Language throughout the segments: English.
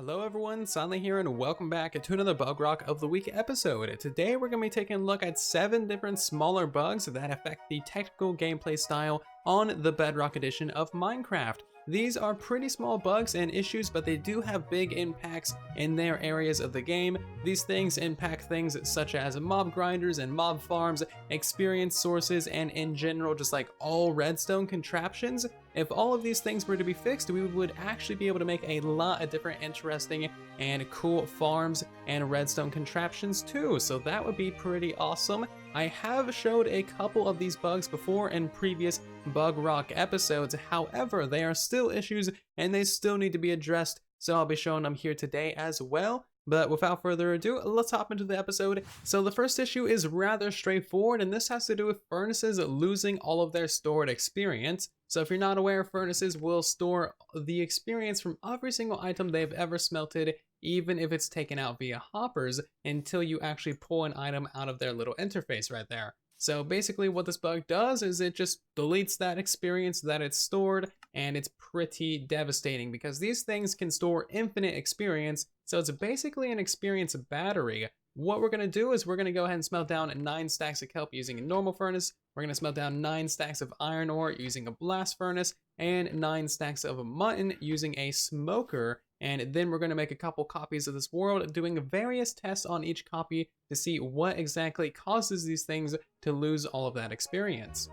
Hello everyone, Silent here and welcome back to another Bug Rock of the Week episode. Today we're going to be taking a look at 7 different smaller bugs that affect the technical gameplay style on the Bedrock edition of Minecraft. These are pretty small bugs and issues, but they do have big impacts in their areas of the game. These things impact things such as mob grinders and mob farms, experience sources, and in general just like all redstone contraptions. If all of these things were to be fixed, we would actually be able to make a lot of different interesting and cool farms and redstone contraptions too, so that would be pretty awesome. I have showed a couple of these bugs before in previous Bug Rock episodes, however, they are still issues and they still need to be addressed, so I'll be showing them here today as well. But without further ado, let's hop into the episode. So the first issue is rather straightforward, and this has to do with furnaces losing all of their stored experience. So if you're not aware, furnaces will store the experience from every single item they've ever smelted, even if it's taken out via hoppers, until you actually pull an item out of their little interface right there. So basically what this bug does is it just deletes that experience that it's stored, and it's pretty devastating because these things can store infinite experience, so it's basically an experience battery. What we're going to do is we're going to go ahead and smelt down 9 stacks of kelp using a normal furnace, we're going to smelt down 9 stacks of iron ore using a blast furnace, and 9 stacks of mutton using a smoker, and then we're going to make a couple copies of this world, doing various tests on each copy to see what exactly causes these things to lose all of that experience.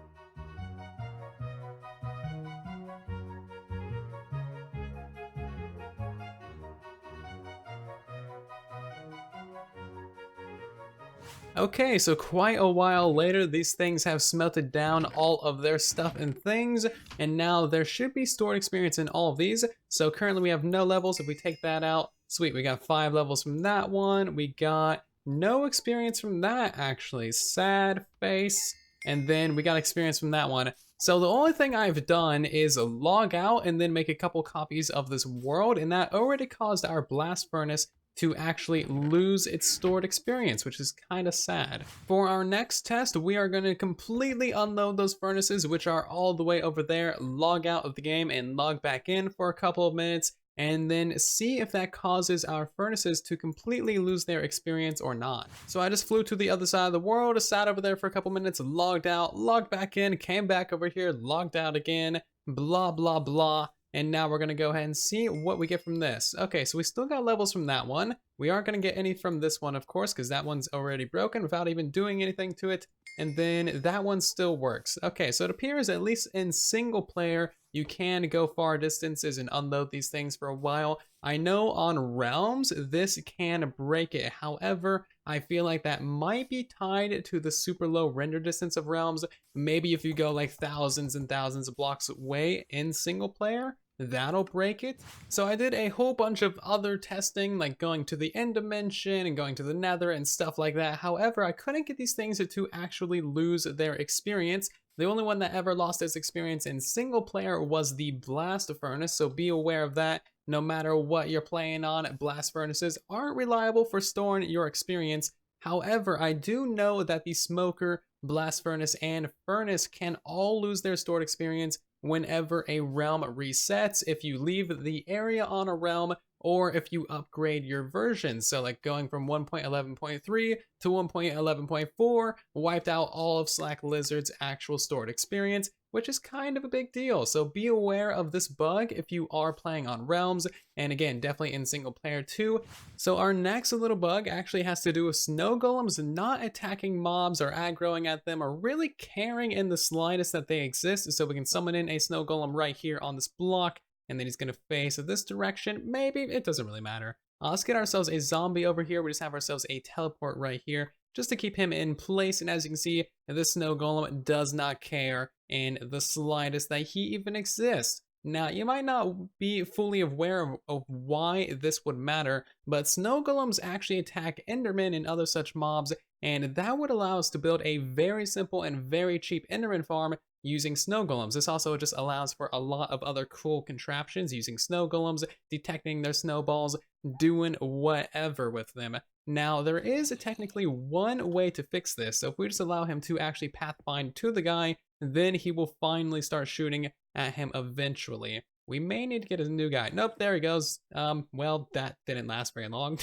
Okay, so quite a while later, these things have smelted down all of their stuff and things, and now there should be stored experience in all of these. So currently we have no levels. If we take that out, sweet, we got 5 levels from that one. We got no experience from that, actually. Sad face. And then we got experience from that one. So the only thing I've done is log out and then make a couple copies of this world, and that already caused our blast furnace to actually lose its stored experience, which is kind of sad. For our next test, we are going to completely unload those furnaces, which are all the way over there, log out of the game and log back in for a couple of minutes, and then see if that causes our furnaces to completely lose their experience or not. So I just flew to the other side of the world, sat over there for a couple minutes, logged out, logged back in, came back over here, logged out again, blah, blah, blah. And now we're gonna go ahead and see what we get from this. Okay, so we still got levels from that one. We aren't gonna get any from this one, of course, because that one's already broken without even doing anything to it. And then that one still works. Okay, so it appears at least in single player, you can go far distances and unload these things for a while. I know on realms, this can break it. However, I feel like that might be tied to the super low render distance of realms. Maybe if you go like thousands and thousands of blocks away in single player, that'll break it. So I did a whole bunch of other testing, like going to the end dimension and going to the nether and stuff like that. However, I couldn't get these things to actually lose their experience. The only one that ever lost its experience in single player was the blast furnace, so be aware of that. No matter what you're playing on, blast furnaces aren't reliable for storing your experience. However, I do know that the smoker, blast furnace, and furnace can all lose their stored experience whenever a realm resets, if you leave the area on a realm, or if you upgrade your version. So like going from 1.11.3 to 1.11.4 wiped out all of Slack Lizard's actual stored experience, which is kind of a big deal. So be aware of this bug if you are playing on realms, and again, definitely in single player too. So our next little bug actually has to do with Snowgolems not attacking mobs or aggroing at them or really caring in the slightest that they exist. So we can summon in a Snowgolem right here on this block, and then he's gonna face this direction. Maybe, it doesn't really matter. Let's get ourselves a zombie over here. We just have ourselves a teleport right here, just to keep him in place. And as you can see, this snow golem does not care in the slightest that he even exists. Now, you might not be fully aware of why this would matter, but snow golems actually attack Enderman and other such mobs, and that would allow us to build a very simple and very cheap Enderman farm using snow golems. This also just allows for a lot of other cool contraptions using snow golems, detecting their snowballs, doing whatever with them. Now, there is technically one way to fix this. So if we just allow him to actually pathfind to the guy, then he will finally start shooting at him eventually. We may need to get a new guy. Nope, there he goes. Well, that didn't last very long.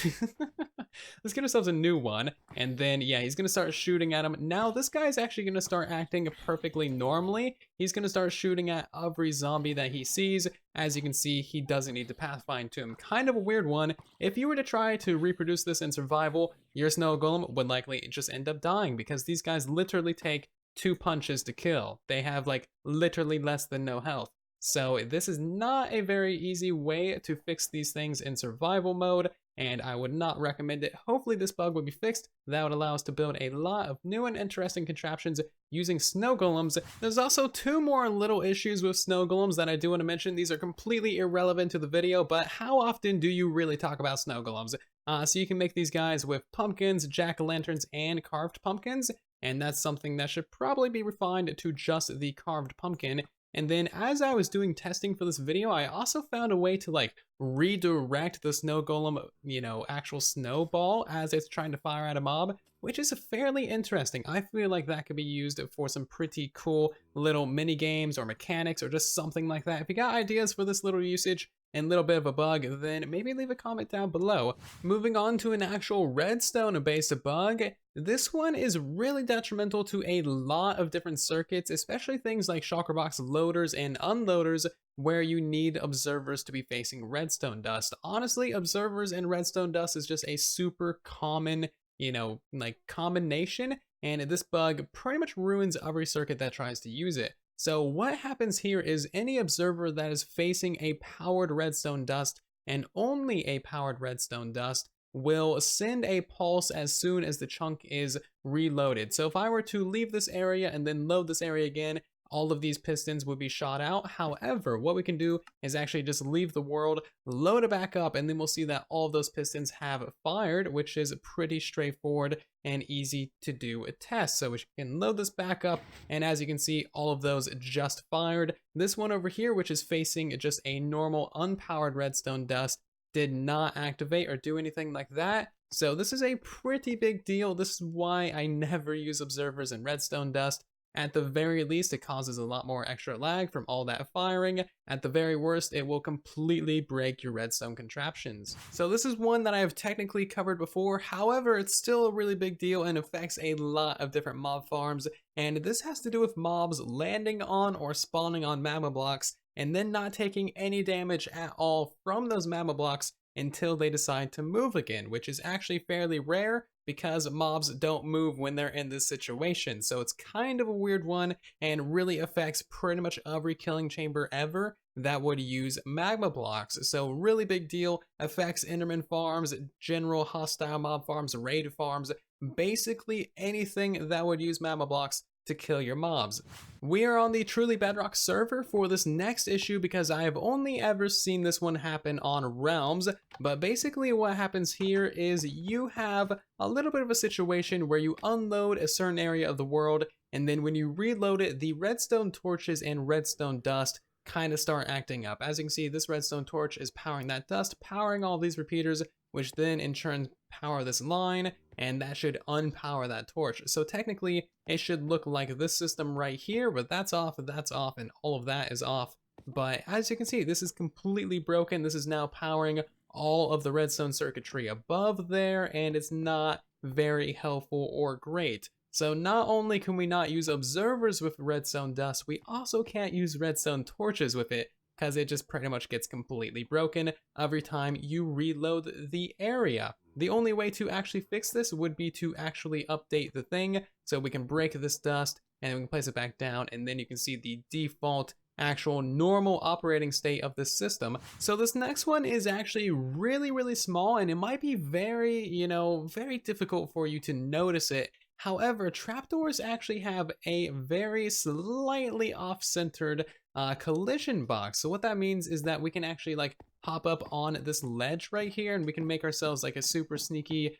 Let's get ourselves a new one. And then, yeah, he's going to start shooting at him. Now, this guy is actually going to start acting perfectly normally. He's going to start shooting at every zombie that he sees. As you can see, he doesn't need to pathfind to him. Kind of a weird one. If you were to try to reproduce this in survival, your snow golem would likely just end up dying because these guys literally take 2 punches to kill. They have like literally less than no health. So this is not a very easy way to fix these things in survival mode, and I would not recommend it. Hopefully this bug will be fixed. That would allow us to build a lot of new and interesting contraptions using snow golems. There's also 2 more little issues with snow golems that I do want to mention. These are completely irrelevant to the video, but how often do you really talk about snow golems? So you can make these guys with pumpkins, jack-o'-lanterns, and carved pumpkins, and that's something that should probably be refined to just the carved pumpkin. And then as I was doing testing for this video, I also found a way to like redirect the snow golem, actual snowball as it's trying to fire at a mob, which is fairly interesting. I feel like that could be used for some pretty cool little mini games or mechanics or just something like that. If you got ideas for this little usage and little bit of a bug, then maybe leave a comment down below. Moving on to an actual redstone based bug. This one is really detrimental to a lot of different circuits, especially things like shulker box loaders and unloaders, where you need observers to be facing redstone dust. Honestly, observers and redstone dust is just a super common, combination, and this bug pretty much ruins every circuit that tries to use it. So what happens here is any observer that is facing a powered redstone dust, and only a powered redstone dust, will send a pulse as soon as the chunk is reloaded. So if I were to leave this area and then load this area again, all of these pistons would be shot out. However, what we can do is actually just leave the world, load it back up, and then we'll see that all of those pistons have fired, which is pretty straightforward and easy to do a test. So we can load this back up, and as you can see, all of those just fired. This one over here, which is facing just a normal unpowered redstone dust, did not activate or do anything like that. So this is a pretty big deal. This is why I never use observers in redstone dust. At the very least, it causes a lot more extra lag from all that firing. At the very worst, it will completely break your redstone contraptions. So this is one that I have technically covered before. However, it's still a really big deal and affects a lot of different mob farms. And this has to do with mobs landing on or spawning on magma blocks and then not taking any damage at all from those magma blocks until they decide to move again, which is actually fairly rare because mobs don't move when they're in this situation. So it's kind of a weird one and really affects pretty much every killing chamber ever that would use magma blocks. So really big deal, affects Enderman farms, general hostile mob farms, raid farms, basically anything that would use magma blocks to kill your mobs. We are on the Truly Bedrock server for this next issue because I have only ever seen this one happen on Realms, but basically what happens here is you have a little bit of a situation where you unload a certain area of the world, and then when you reload it, the Redstone Torches and Redstone Dust kind of start acting up. As you can see, this Redstone Torch is powering that dust, powering all these repeaters, which then in turn power this line, and that should unpower that torch. So technically, it should look like this system right here, but that's off, and all of that is off. But as you can see, this is completely broken. This is now powering all of the redstone circuitry above there, and it's not very helpful or great. So not only can we not use observers with redstone dust, we also can't use redstone torches with it, because it just pretty much gets completely broken every time you reload the area. The only way to actually fix this would be to actually update the thing, so we can break this dust and we can place it back down, and then you can see the default actual normal operating state of this system. So this next one is actually really small, and it might be very, very difficult for you to notice it. However, trapdoors actually have a very slightly off-centered collision box. So what that means is that we can actually like hop up on this ledge right here, and we can make ourselves like a super sneaky,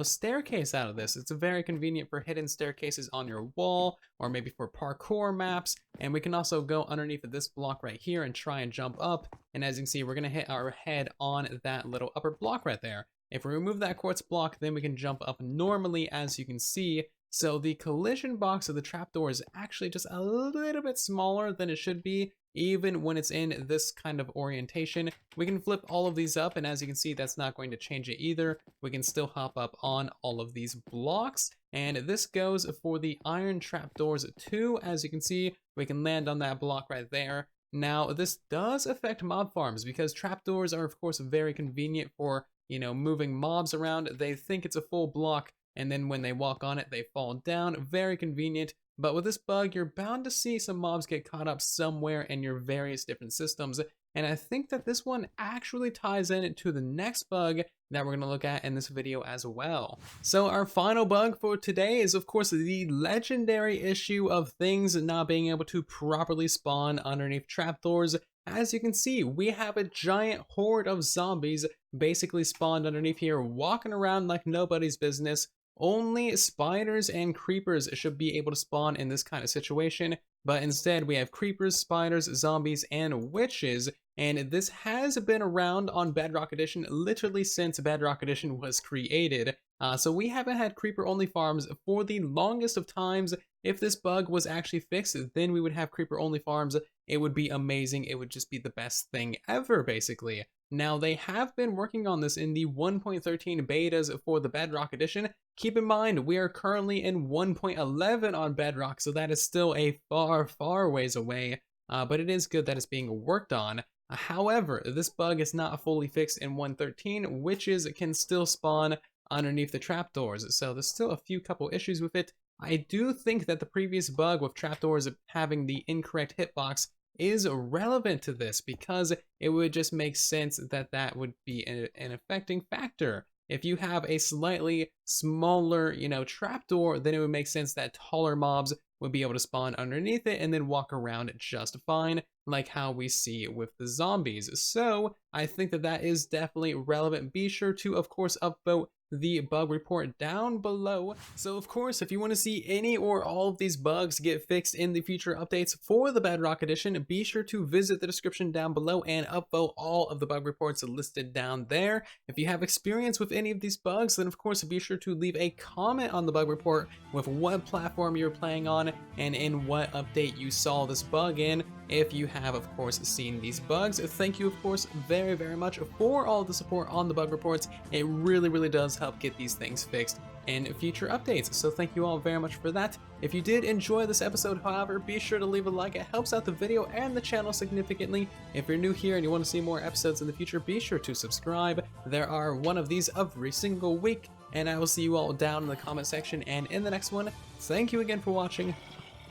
staircase out of this. It's very convenient for hidden staircases on your wall, or maybe for parkour maps. And we can also go underneath of this block right here and try and jump up. And as you can see, we're gonna hit our head on that little upper block right there. If we remove that quartz block, then we can jump up normally, as you can see. So the collision box of the trapdoor is actually just a little bit smaller than it should be, even when it's in this kind of orientation. We can flip all of these up, and as you can see, that's not going to change it either. We can still hop up on all of these blocks, and this goes for the iron trapdoors too. As you can see, we can land on that block right there. Now, this does affect mob farms because trapdoors are, of course, very convenient for, you know, moving mobs around. They think it's a full block, and then when they walk on it, they fall down. Very convenient. But with this bug, you're bound to see some mobs get caught up somewhere in your various different systems. And I think that this one actually ties in to the next bug that we're going to look at in this video as well. So our final bug for today is, of course, the legendary issue of things not being able to properly spawn underneath trapdoors. As you can see, we have a giant horde of zombies basically spawned underneath here, walking around like nobody's business. Only spiders and creepers should be able to spawn in this kind of situation, but instead we have creepers, spiders, zombies, and witches, and this has been around on Bedrock Edition literally since Bedrock Edition was created. So we haven't had creeper-only farms for the longest of times. If this bug was actually fixed, then we would have creeper-only farms. It would be amazing. It would just be the best thing ever, basically. Now, they have been working on this in the 1.13 betas for the Bedrock Edition. Keep in mind, we are currently in 1.11 on Bedrock, so that is still a far ways away, but it is good that it's being worked on. However, this bug is not fully fixed in 1.13. Witches can still spawn underneath the trapdoors, so there's still a couple issues with it. I do think that the previous bug with trapdoors having the incorrect hitbox is relevant to this because it would just make sense that that would be an affecting factor. If you have a slightly smaller, trapdoor, then it would make sense that taller mobs would be able to spawn underneath it and then walk around just fine, like how we see with the zombies. So I think that that is definitely relevant. Be sure to, of course, upvote the bug report down below. So of course, if you want to see any or all of these bugs get fixed in the future updates for the Bedrock Edition, be sure to visit the description down below and upvote all of the bug reports listed down there. If you have experience with any of these bugs, then of course be sure to leave a comment on the bug report with what platform you're playing on and in what update you saw this bug in. If you have, of course, seen these bugs, thank you, of course, very much for all the support on the bug reports. It really does help get these things fixed in future updates, so thank you all very much for that. If you did enjoy this episode, however, be sure to leave a like. It helps out the video and the channel significantly. If you're new here and you want to see more episodes in the future, be sure to subscribe. There are one of these every single week, and I will see you all down in the comment section and in the next one. Thank you again for watching,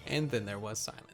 and then there was silence.